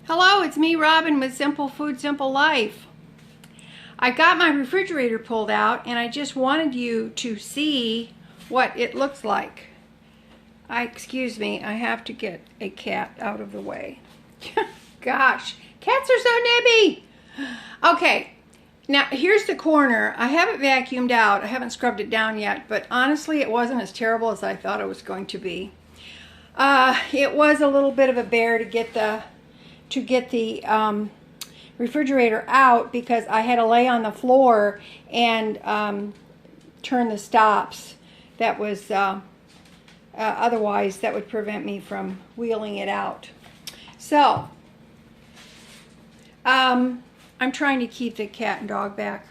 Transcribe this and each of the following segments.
Hello, it's me, Robin, with Simple Food, Simple Life. I got my refrigerator pulled out and I just wanted you to see what it looks like. Excuse me, I have to get a cat out of the way. Gosh, cats are so nippy. Okay, now here's the corner. I haven't vacuumed out. I haven't scrubbed it down yet, but honestly, it wasn't as terrible as I thought it was going to be. It was a little bit of a bear to get the refrigerator out because I had to lay on the floor and turn the stops. That was otherwise that would prevent me from wheeling it out. So I'm trying to keep the cat and dog back.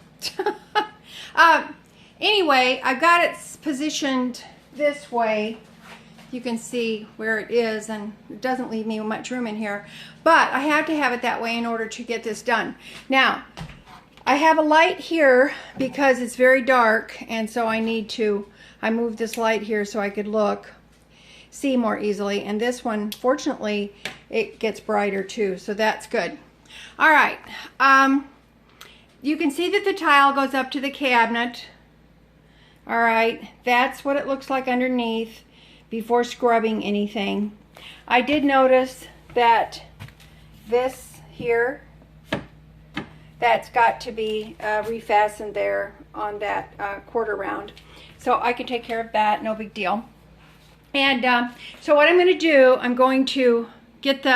Anyway, I've got it positioned this way. You can see where it is, and it doesn't leave me much room in here, but I have to have it that way in order to get this done. Now, I have a light here because it's very dark, and so I moved this light here so I could see more easily, and this one, fortunately, it gets brighter too, so that's good. All right, you can see that the tile goes up to the cabinet. All right, that's what it looks like underneath before scrubbing anything. I did notice that this here, that's got to be refastened there on that quarter round. So I can take care of that, no big deal. And so what I'm going to do, I'm going to get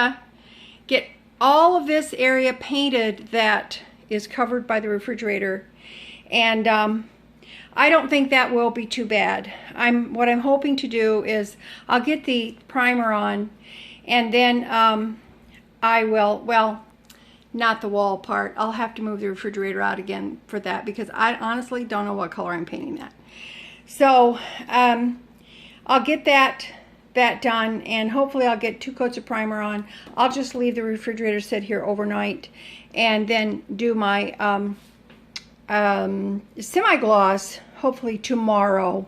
all of this area painted that is covered by the refrigerator, and I don't think that will be too bad. What I'm hoping to do is I'll get the primer on, and then I will, well, not the wall part. I'll have to move the refrigerator out again for that because I honestly don't know what color I'm painting that. So I'll get that done, and hopefully I'll get 2 coats of primer on. I'll just leave the refrigerator sit here overnight and then do my semi-gloss hopefully tomorrow.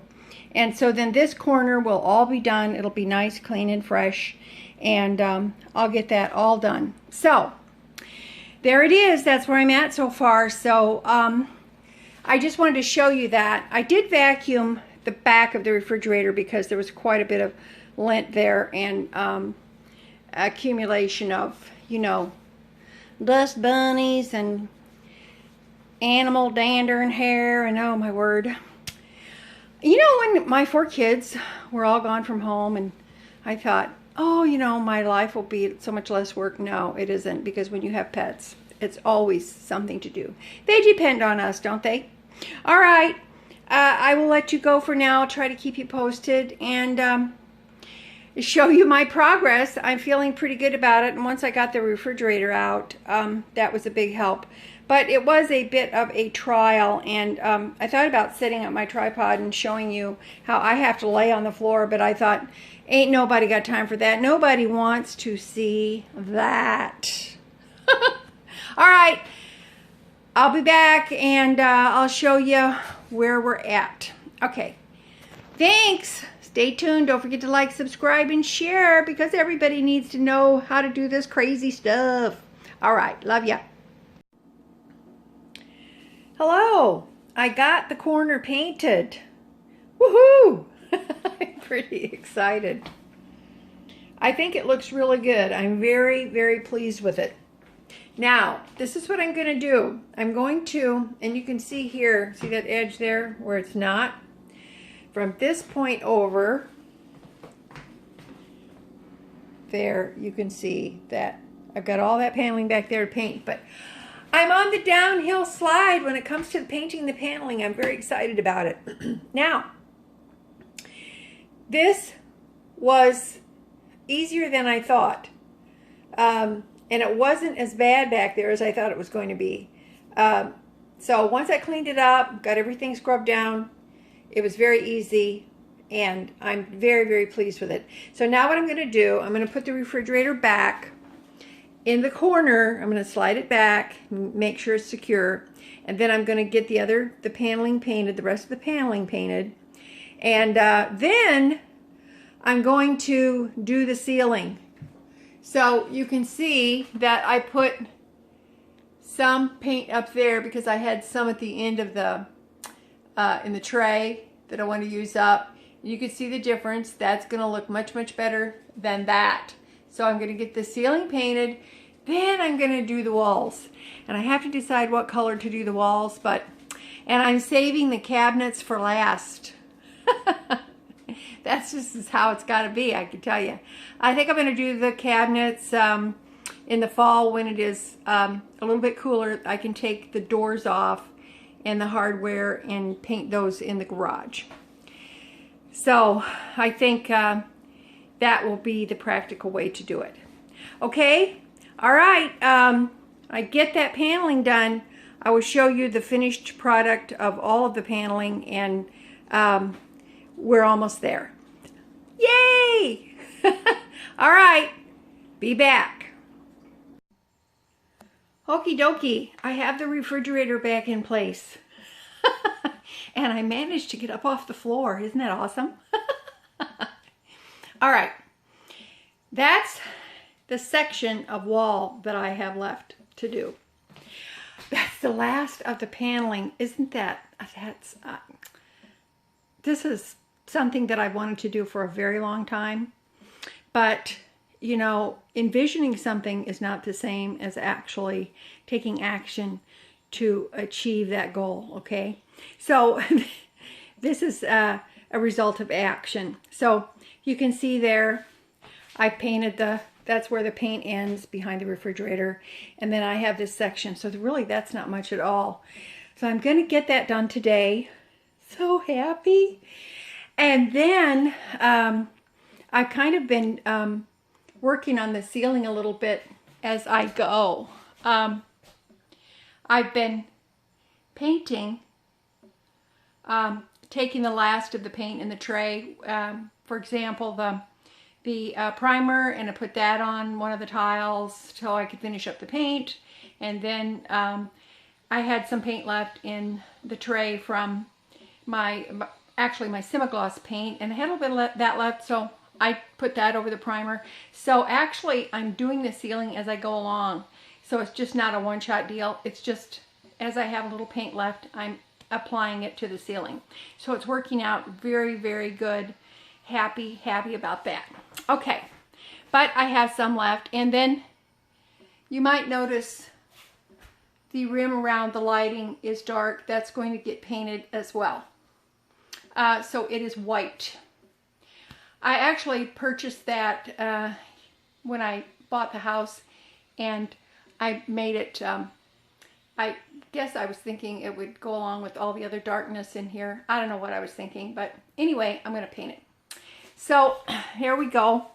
And so then this corner will all be done. It'll be nice, clean, and fresh, and I'll get that all done. So there it is. That's where I'm at so far. So I just wanted to show you that. I did vacuum the back of the refrigerator because there was quite a bit of lint there and accumulation of, you know, dust bunnies and animal dander and hair, and oh my word. You know, when my 4 kids were all gone from home, and I thought, oh, you know, my life will be so much less work. No, it isn't, because when you have pets, it's always something to do. They depend on us, don't they? All right, I will let you go for now. I'll try to keep you posted and show you my progress. I'm feeling pretty good about it, and once I got the refrigerator out, that was a big help. But it was a bit of a trial, and I thought about setting up my tripod and showing you how I have to lay on the floor, but I thought, ain't nobody got time for that. Nobody wants to see that. All right, I'll be back, and I'll show you where we're at. Okay, thanks. Stay tuned. Don't forget to like, subscribe, and share, because everybody needs to know how to do this crazy stuff. All right, love ya. Hello, I got the corner painted. Woohoo! I'm pretty excited. I think it looks really good. I'm very, very pleased with it. Now, this is what I'm going to do. I'm going to, and you can see here, see that edge there where it's not? From this point over, there, you can see that I've got all that paneling back there to paint, but I'm on the downhill slide when it comes to painting the paneling. I'm very excited about it. Now, this was easier than I thought. And it wasn't as bad back there as I thought it was going to be. So once I cleaned it up, got everything scrubbed down, it was very easy, and I'm very, very pleased with it. So now what I'm going to do, I'm going to put the refrigerator back in the corner. I'm going to slide it back, make sure it's secure, and then I'm going to get the paneling painted, the rest of the paneling painted, and then I'm going to do the ceiling. So you can see that I put some paint up there because I had some at the end of the in the tray that I want to use up. You can see the difference. That's going to look much, much better than that. So I'm going to get the ceiling painted, then I'm going to do the walls. And I have to decide what color to do the walls, and I'm saving the cabinets for last. That's just how it's got to be, I can tell you. I think I'm going to do the cabinets in the fall when it is a little bit cooler. I can take the doors off and the hardware and paint those in the garage. So I think that will be the practical way to do it. Okay, all right, I get that paneling done. I will show you the finished product of all of the paneling, and we're almost there. Yay! All right, be back. Okie dokie, I have the refrigerator back in place. And I managed to get up off the floor. Isn't that awesome? All right, that's the section of wall that I have left to do. That's the last of the paneling. Isn't that, this is something that I've wanted to do for a very long time. But, you know, envisioning something is not the same as actually taking action to achieve that goal, okay? So this is a result of action. So you can see there, I painted that's where the paint ends behind the refrigerator. And then I have this section. So really that's not much at all. So I'm going to get that done today. So happy. And then I've kind of been working on the ceiling a little bit as I go. I've been painting, taking the last of the paint in the tray. For example, the primer, and I put that on one of the tiles so I could finish up the paint. And then I had some paint left in the tray from my semi-gloss paint, and I had a little bit of that left, so I put that over the primer. So actually I'm doing the ceiling as I go along. So it's just not a one-shot deal. It's just as I have a little paint left, I'm applying it to the ceiling. So it's working out very, very good. Happy about that. Okay, but I have some left, and then you might notice the rim around the lighting is dark. That's going to get painted as well. So it is white. I actually purchased that when I bought the house, and I made it, I guess I was thinking it would go along with all the other darkness in here. I don't know what I was thinking, but anyway, I'm going to paint it. So here we go.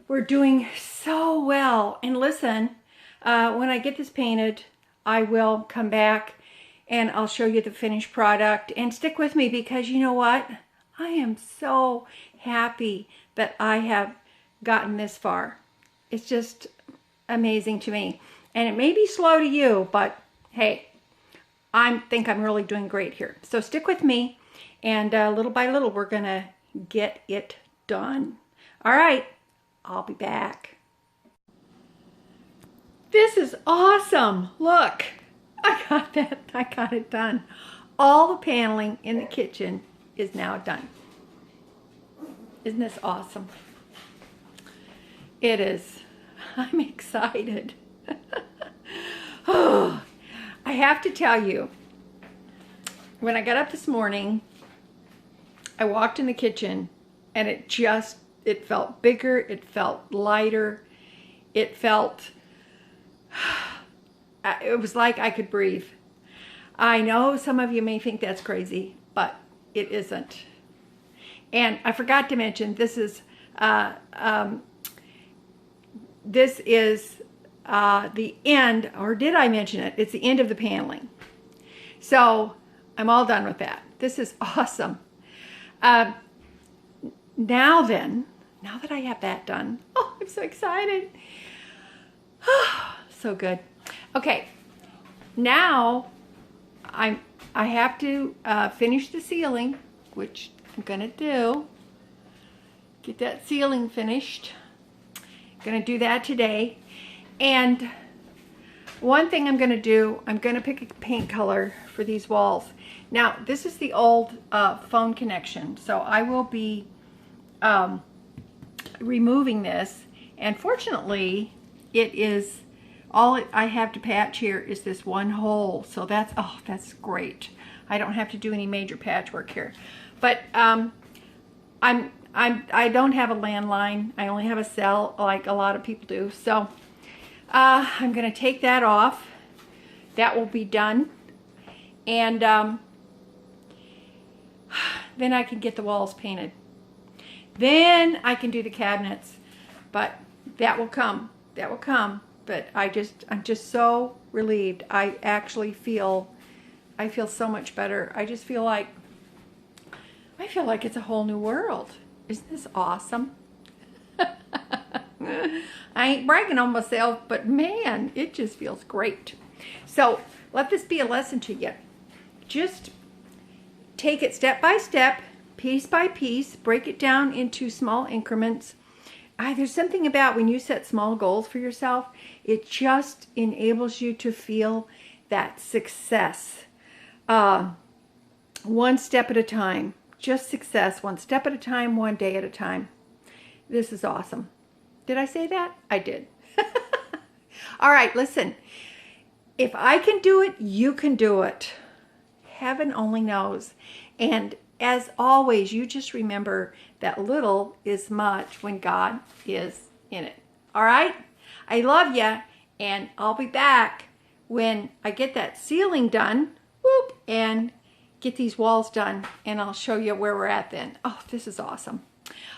We're doing so well. And listen, when I get this painted, I will come back and I'll show you the finished product. And stick with me, because you know what? I am so happy that I have gotten this far. It's just amazing to me. And it may be slow to you, but hey, I think I'm really doing great here. So stick with me, and little by little, we're gonna get it done. All right, I'll be back. This is awesome. Look, I got it done. All the paneling in the kitchen is now done. Isn't this awesome? It is. I'm excited. Oh, I have to tell you, when I got up this morning, I walked in the kitchen, and it felt bigger, it felt lighter, it was like I could breathe. I know some of you may think that's crazy, but it isn't. And I forgot to mention, this is the end, or did I mention it? It's the end of the paneling. So I'm all done with that. This is awesome. Now that I have that done, oh, I'm so excited. So good. Okay, now I have to finish the ceiling, which I'm gonna do. Get that ceiling finished. Gonna do that today. And one thing I'm gonna do, I'm gonna pick a paint color for these walls. Now, this is the old phone connection, so I will be removing this. And fortunately, it is all I have to patch here is this one hole. So that's, oh, that's great. I don't have to do any major patchwork here. But I don't have a landline. I only have a cell like a lot of people do. So I'm going to take that off. That will be done. And then I can get the walls painted. Then I can do the cabinets. But that will come. That will come. But I'm just so relieved. I feel so much better. I feel like it's a whole new world. Isn't this awesome? I ain't bragging on myself, but man, it just feels great. So let this be a lesson to you. Just take it step by step, piece by piece, break it down into small increments. There's something about when you set small goals for yourself, it just enables you to feel that success. One step at a time. Just success, one step at a time, one day at a time. This is awesome. Did I say that? I did. All right, listen. If I can do it, you can do it. Heaven only knows. And as always, you just remember that little is much when God is in it. All right? I love you, and I'll be back when I get that ceiling done, whoop, and get these walls done, and I'll show you where we're at then. Oh, this is awesome.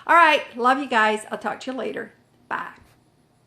All right, love you guys. I'll talk to you later. Bye.